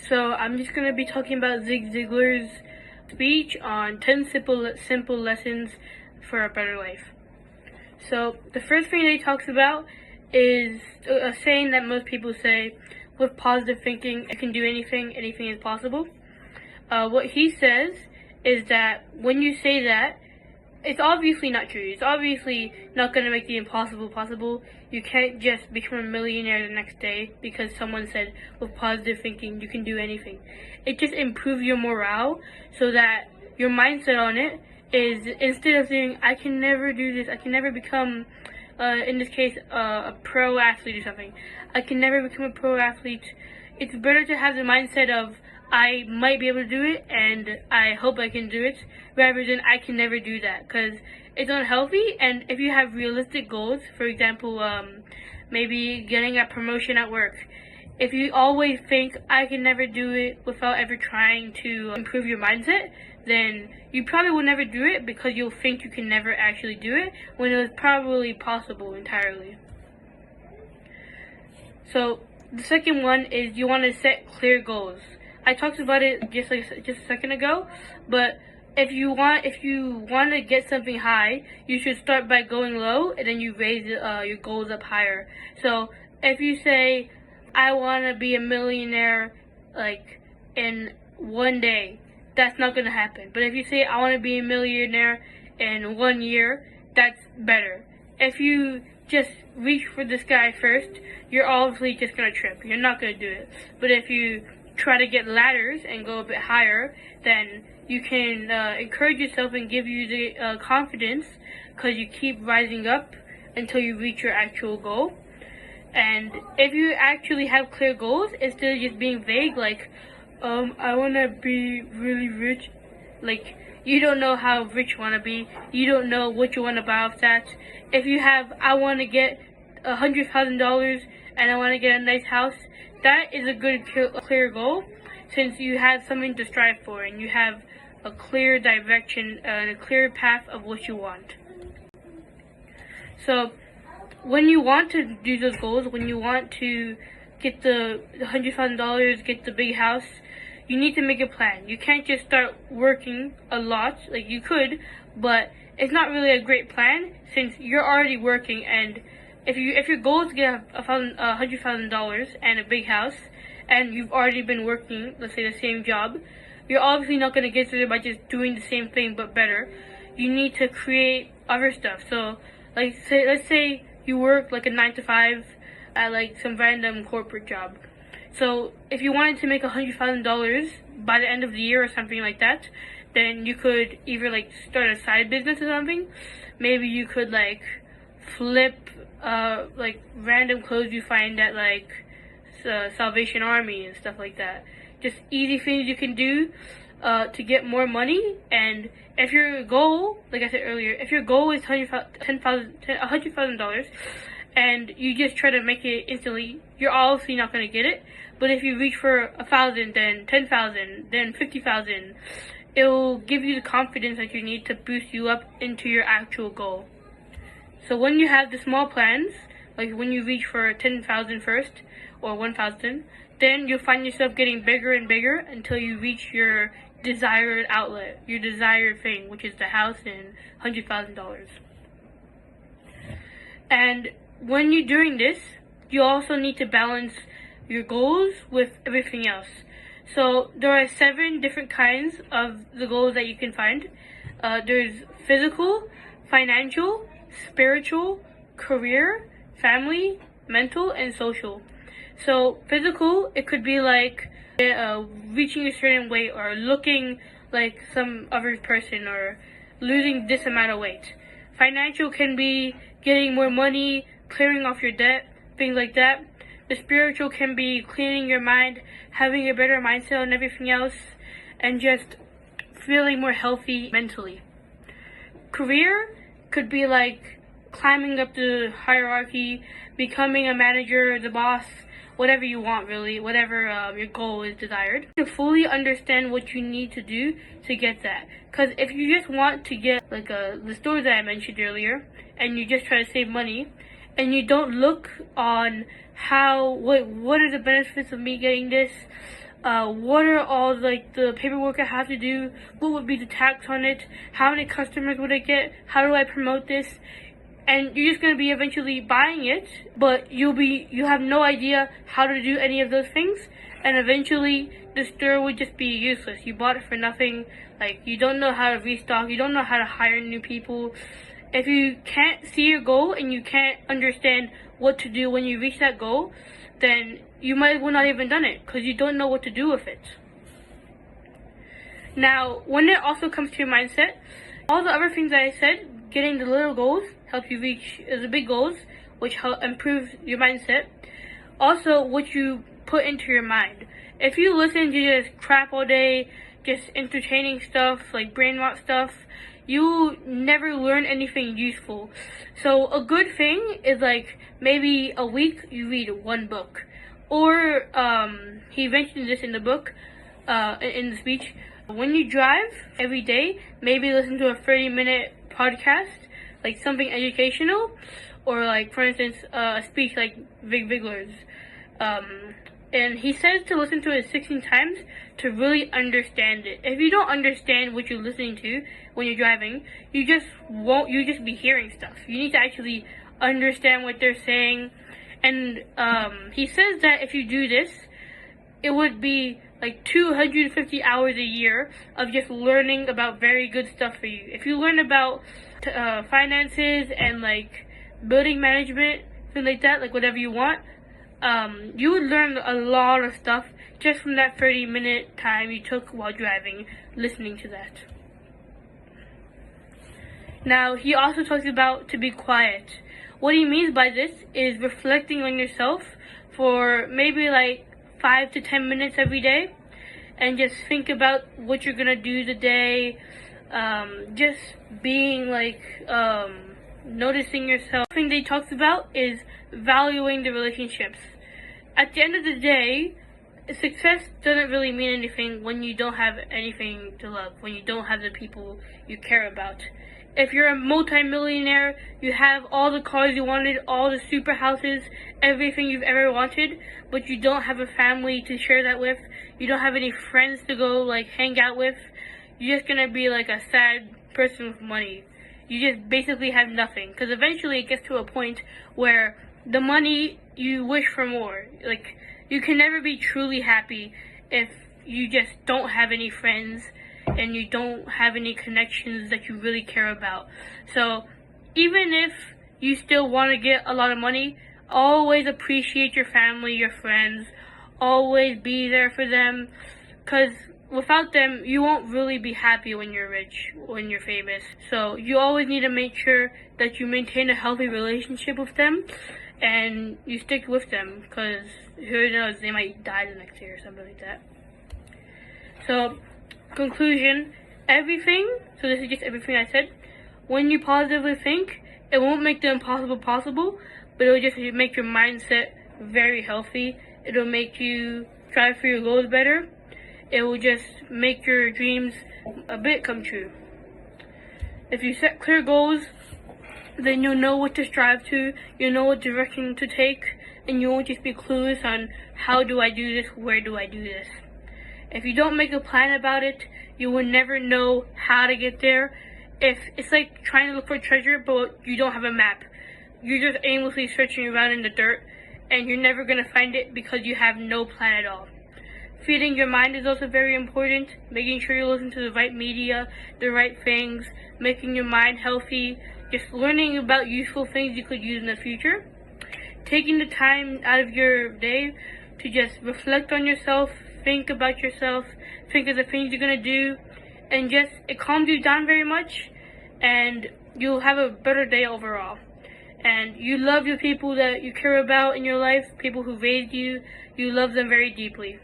So I'm just going to be talking about Zig Ziglar's speech on 10 simple lessons for a better life. So the first thing that he talks about is a saying that most people say: with positive thinking, I can do anything, anything is possible. What he says is that when you say that, it's obviously not true. It's obviously not going to make the impossible possible. You can't just become a millionaire the next day because someone said with positive thinking you can do anything. It just improves your morale so that your mindset on it is, instead of saying I can never do this, I can never become, in this case, a pro athlete or something, I can never become a pro athlete, it's better to have the mindset of I might be able to do it and I hope I can do it, rather than I can never do that, because it's unhealthy. And if you have realistic goals, for example, maybe getting a promotion at work, if you always think I can never do it without ever trying to improve your mindset, then you probably will never do it because you'll think you can never actually do it when it was probably possible entirely. So the second one is you want to set clear goals. I talked about it just a second ago, but if you want to get something high, you should start by going low and then you raise your goals up higher. So if you say I want to be a millionaire like in one day, that's not going to happen. But if you say I want to be a millionaire in 1 year, that's better. If you just reach for the sky first, you're obviously just going to trip. You're not going to do it. But if you try to get ladders and go a bit higher, then you can encourage yourself and give you the confidence, because you keep rising up until you reach your actual goal. And if you actually have clear goals, instead of just being vague, like I want to be really rich, like you don't know how rich you want to be, you don't know what you want to buy off that. If you have I want to get $100,000 and I want to get a nice house, that is a good clear goal, since you have something to strive for and you have a clear direction and a clear path of what you want. So when you want to do those goals, when you want to get the $100,000, get the big house, you need to make a plan. You can't just start working a lot. Like, you could, but it's not really a great plan since you're already working. And if your goal is to get $100,000 and a big house, and you've already been working, let's say the same job, you're obviously not going to get there by just doing the same thing but better. You need to create other stuff. So, let's say you work like a 9 to 5 at like some random corporate job. So if you wanted to make $100,000 by the end of the year or something like that, then you could either like start a side business or something. Maybe you could like flip like random clothes you find at like Salvation Army and stuff like that. Just easy things you can do to get more money. And if your goal, like I said earlier, if your goal is $100,000 and you just try to make it instantly, you're obviously not going to get it. But if you reach for 1,000, then 10,000, then 50,000, it will give you the confidence that you need to boost you up into your actual goal. So when you have the small plans, like when you reach for 10,000 first or 1,000, then you'll find yourself getting bigger and bigger until you reach your desired outlet, your desired thing, which is the house and $100,000. And when you're doing this, you also need to balance your goals with everything else. So there are 7 different kinds of the goals that you can find. There's physical, financial, spiritual, career, family, mental, and social. So physical, it could be like reaching a certain weight or looking like some other person or losing this amount of weight. Financial can be getting more money, clearing off your debt, things like that. The spiritual can be cleaning your mind, having a better mindset and everything else, and just feeling more healthy mentally. Career could be like climbing up the hierarchy, becoming a manager, the boss, whatever you want really, whatever your goal is desired. To fully understand what you need to do to get that. Because if you just want to get like the stores that I mentioned earlier, and you just try to save money, and you don't look on what are the benefits of me getting this, what are all like the paperwork I have to do, what would be the tax on it, how many customers would I get, how do I promote this, and you're just going to be eventually buying it, but you have no idea how to do any of those things, and eventually the store would just be useless. You bought it for nothing. Like, you don't know how to restock, you don't know how to hire new people. If you can't see your goal and you can't understand what to do when you reach that goal, then you might as well not even done it, because you don't know what to do with it. Now, when it also comes to your mindset, all the other things that I said, getting the little goals helps you reach the big goals, which help improve your mindset. Also, what you put into your mind. If you listen to just crap all day, just entertaining stuff, like brain rot stuff, you never learn anything useful. So a good thing is like maybe a week you read one book. Or he mentioned this in the book, in the speech. When you drive every day, maybe listen to a 30-minute podcast, like something educational, or like, for instance, a speech like Zig Ziglar's. And he says to listen to it 16 times to really understand it. If you don't understand what you're listening to when you're driving, you just be hearing stuff. You need to actually understand what they're saying. And he says that if you do this, it would be like 250 hours a year of just learning about very good stuff for you. If you learn about finances and like building management, things like that, like whatever you want, you would learn a lot of stuff just from that 30-minute time you took while driving, listening to that. Now, he also talks about to be quiet. What he means by this is reflecting on yourself for maybe like 5 to 10 minutes every day, and just think about what you're gonna do today. Just being like noticing yourself. The thing that he talks about is valuing the relationships. At the end of the day, success doesn't really mean anything when you don't have anything to love, when you don't have the people you care about. If you're a multi-millionaire, you have all the cars you wanted, all the super houses, everything you've ever wanted, but you don't have a family to share that with, you don't have any friends to go like hang out with, you're just gonna be like a sad person with money. You just basically have nothing, because eventually it gets to a point where the money, you wish for more. Like, you can never be truly happy if you just don't have any friends and you don't have any connections that you really care about. So even if you still want to get a lot of money, always appreciate your family, your friends, always be there for them, because without them, you won't really be happy when you're rich, when you're famous. So you always need to make sure that you maintain a healthy relationship with them and you stick with them, because who knows, they might die the next year or something like that. So, conclusion, so this is just everything I said. When you positively think, it won't make the impossible possible, but it will just make your mindset very healthy. It'll make you strive for your goals better. It will just make your dreams a bit come true. If you set clear goals, then you'll know what to strive to, you'll know what direction to take, and you won't just be clueless on how do I do this, where do I do this. If you don't make a plan about it, you will never know how to get there. If it's like trying to look for treasure, but you don't have a map. You're just aimlessly searching around in the dirt, and you're never going to find it because you have no plan at all. Feeding your mind is also very important. Making sure you listen to the right media, the right things, making your mind healthy, just learning about useful things you could use in the future. Taking the time out of your day to just reflect on yourself, think about yourself, think of the things you're going to do, and just, it calms you down very much, and you'll have a better day overall. And you love the people that you care about in your life, people who raised you, you love them very deeply.